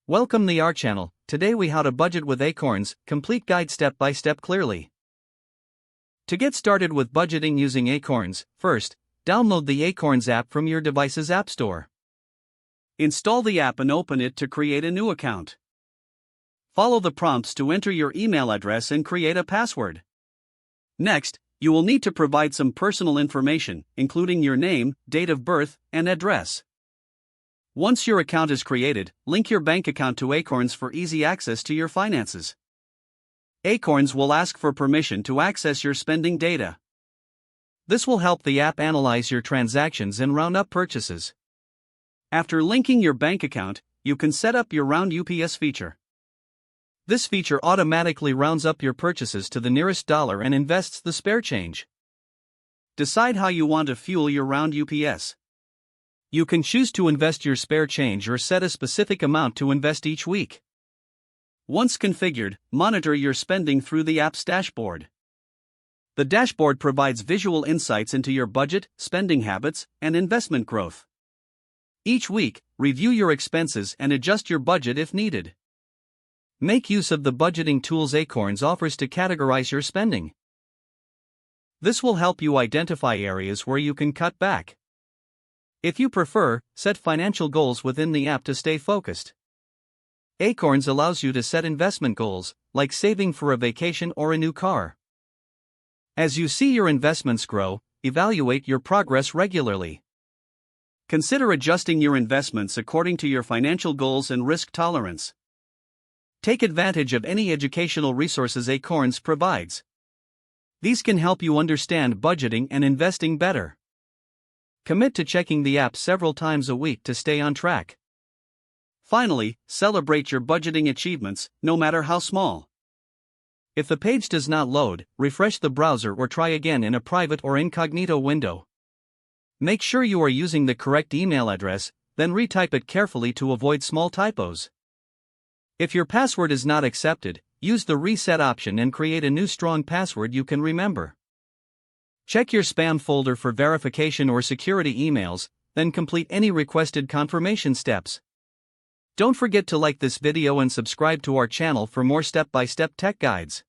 Welcome to our channel. Today we how to budget with Acorns, complete guide step by step clearly. To get started with budgeting using Acorns, first, download the Acorns app from your device's app store. Install the app and open it to create a new account. Follow the prompts to enter your email address and create a password. Next, you will need to provide some personal information, including your name, date of birth, and address. Once your account is created, link your bank account to Acorns for easy access to your finances. Acorns will ask for permission to access your spending data. This will help the app analyze your transactions and round up purchases. After linking your bank account, you can set up your Round UPS feature. This feature automatically rounds up your purchases to the nearest dollar and invests the spare change. Decide how you want to fuel your Round UPS. You can choose to invest your spare change or set a specific amount to invest each week. Once configured, monitor your spending through the app's dashboard. The dashboard provides visual insights into your budget, spending habits, and investment growth. Each week, review your expenses and adjust your budget if needed. Make use of the budgeting tools Acorns offers to categorize your spending. This will help you identify areas where you can cut back. If you prefer, set financial goals within the app to stay focused. Acorns allows you to set investment goals, like saving for a vacation or a new car. As you see your investments grow, evaluate your progress regularly. Consider adjusting your investments according to your financial goals and risk tolerance. Take advantage of any educational resources Acorns provides. These can help you understand budgeting and investing better. Commit to checking the app several times a week to stay on track. Finally, celebrate your budgeting achievements, no matter how small. If the page does not load, refresh the browser or try again in a private or incognito window. Make sure you are using the correct email address, then retype it carefully to avoid small typos. If your password is not accepted, use the reset option and create a new strong password you can remember. Check your spam folder for verification or security emails, then complete any requested confirmation steps. Don't forget to like this video and subscribe to our channel for more step-by-step tech guides.